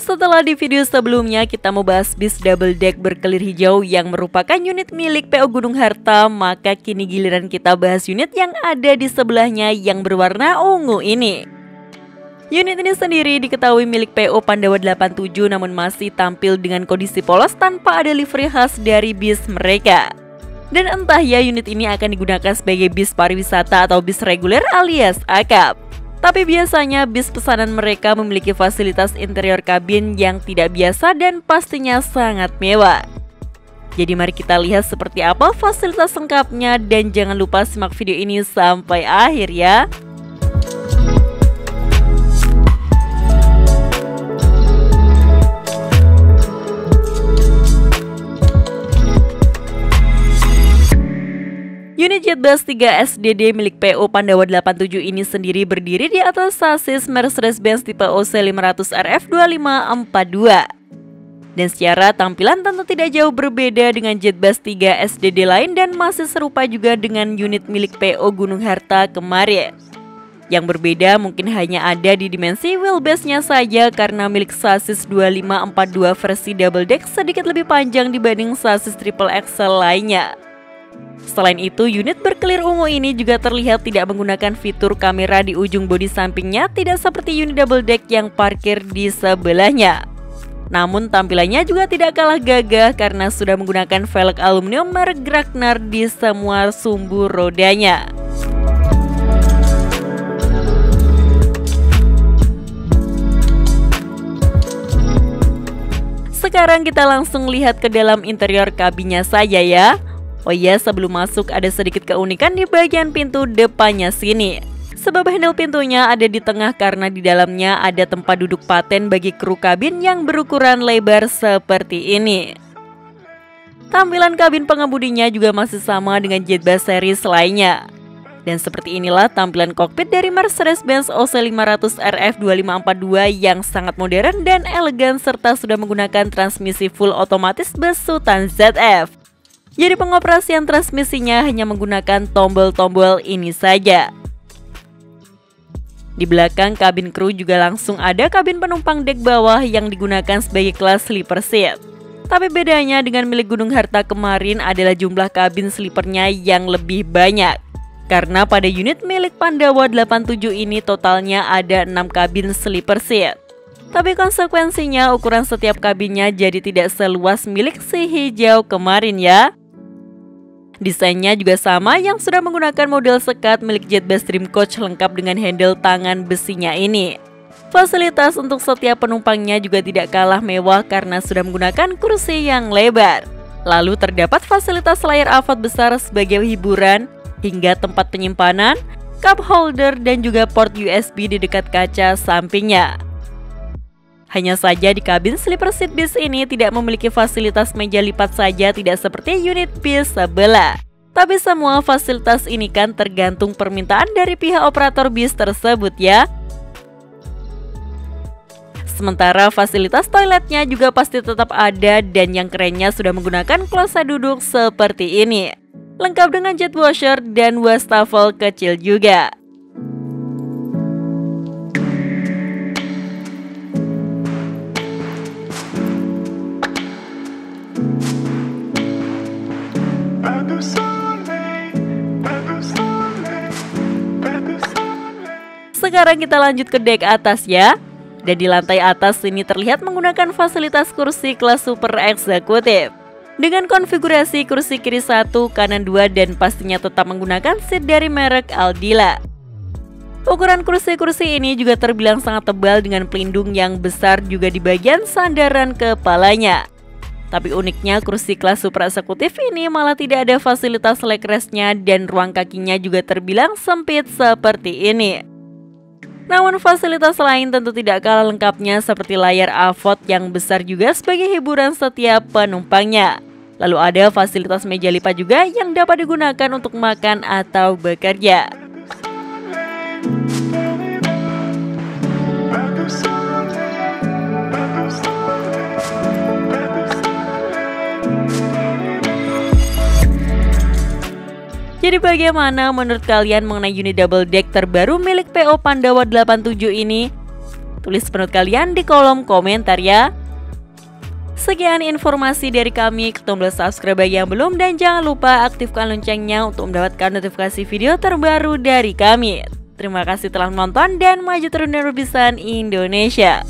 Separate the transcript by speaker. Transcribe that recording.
Speaker 1: Setelah di video sebelumnya kita mau bahas bis double deck berkelir hijau yang merupakan unit milik PO Gunung Harta, maka kini giliran kita bahas unit yang ada di sebelahnya yang berwarna ungu ini. Unit ini sendiri diketahui milik PO Pandawa 87 namun masih tampil dengan kondisi polos tanpa ada livery khas dari bis mereka. Dan entah ya unit ini akan digunakan sebagai bis pariwisata atau bis reguler alias akap. Tapi biasanya bis pesanan mereka memiliki fasilitas interior kabin yang tidak biasa dan pastinya sangat mewah. Jadi mari kita lihat seperti apa fasilitas lengkapnya dan jangan lupa simak video ini sampai akhir ya. Unit Jetbus 3 SDD milik PO Pandawa 87 ini sendiri berdiri di atas sasis Mercedes-Benz tipe OC500RF 2542. Dan secara tampilan tentu tidak jauh berbeda dengan Jetbus 3 SDD lain dan masih serupa juga dengan unit milik PO Gunung Harta kemarin. Yang berbeda mungkin hanya ada di dimensi wheelbase-nya saja karena milik sasis 2542 versi double deck sedikit lebih panjang dibanding sasis triple axle lainnya. Selain itu, unit berkelir ungu ini juga terlihat tidak menggunakan fitur kamera di ujung bodi sampingnya, tidak seperti unit double deck yang parkir di sebelahnya. Namun tampilannya juga tidak kalah gagah karena sudah menggunakan velg aluminium merek Gragnar di semua sumbu rodanya. Sekarang kita langsung lihat ke dalam interior kabinnya saja ya. Oh iya, sebelum masuk ada sedikit keunikan di bagian pintu depannya sini. Sebab handle pintunya ada di tengah karena di dalamnya ada tempat duduk paten bagi kru kabin yang berukuran lebar seperti ini. Tampilan kabin pengemudinya juga masih sama dengan Jetbus series lainnya. Dan seperti inilah tampilan kokpit dari Mercedes-Benz OC500RF 2542 yang sangat modern dan elegan serta sudah menggunakan transmisi full otomatis besutan ZF. Jadi pengoperasian transmisinya hanya menggunakan tombol-tombol ini saja. Di belakang kabin kru juga langsung ada kabin penumpang dek bawah yang digunakan sebagai kelas sleeper seat. Tapi bedanya dengan milik Gunung Harta kemarin adalah jumlah kabin sleepernya yang lebih banyak. Karena pada unit milik Pandawa 87 ini totalnya ada 6 kabin sleeper seat. Tapi konsekuensinya ukuran setiap kabinnya jadi tidak seluas milik si hijau kemarin ya. Desainnya juga sama yang sudah menggunakan model sekat milik Jetbus Dream Coach lengkap dengan handle tangan besinya ini. Fasilitas untuk setiap penumpangnya juga tidak kalah mewah karena sudah menggunakan kursi yang lebar. Lalu terdapat fasilitas layar AVOD besar sebagai hiburan, hingga tempat penyimpanan, cup holder dan juga port USB di dekat kaca sampingnya. Hanya saja di kabin sleeper seat bis ini tidak memiliki fasilitas meja lipat saja, tidak seperti unit bis sebelah. Tapi semua fasilitas ini kan tergantung permintaan dari pihak operator bis tersebut ya. Sementara fasilitas toiletnya juga pasti tetap ada dan yang kerennya sudah menggunakan kloset duduk seperti ini. Lengkap dengan jet washer dan wastafel kecil juga. Sekarang kita lanjut ke dek atas ya. Dan di lantai atas ini terlihat menggunakan fasilitas kursi kelas super eksekutif. Dengan konfigurasi kursi kiri 1, kanan 2 dan pastinya tetap menggunakan seat dari merek Aldila. Ukuran kursi-kursi ini juga terbilang sangat tebal dengan pelindung yang besar juga di bagian sandaran kepalanya. Tapi uniknya kursi kelas super eksekutif ini malah tidak ada fasilitas leg restnya dan ruang kakinya juga terbilang sempit seperti ini. Namun fasilitas lain tentu tidak kalah lengkapnya seperti layar AVOD yang besar juga sebagai hiburan setiap penumpangnya. Lalu ada fasilitas meja lipat juga yang dapat digunakan untuk makan atau bekerja. Jadi bagaimana menurut kalian mengenai unit double deck terbaru milik PO Pandawa 87 ini? Tulis pendapat kalian di kolom komentar ya. Sekian informasi dari kami, klik tombol subscribe bagi yang belum dan jangan lupa aktifkan loncengnya untuk mendapatkan notifikasi video terbaru dari kami. Terima kasih telah menonton dan maju terus dan berbisan Indonesia.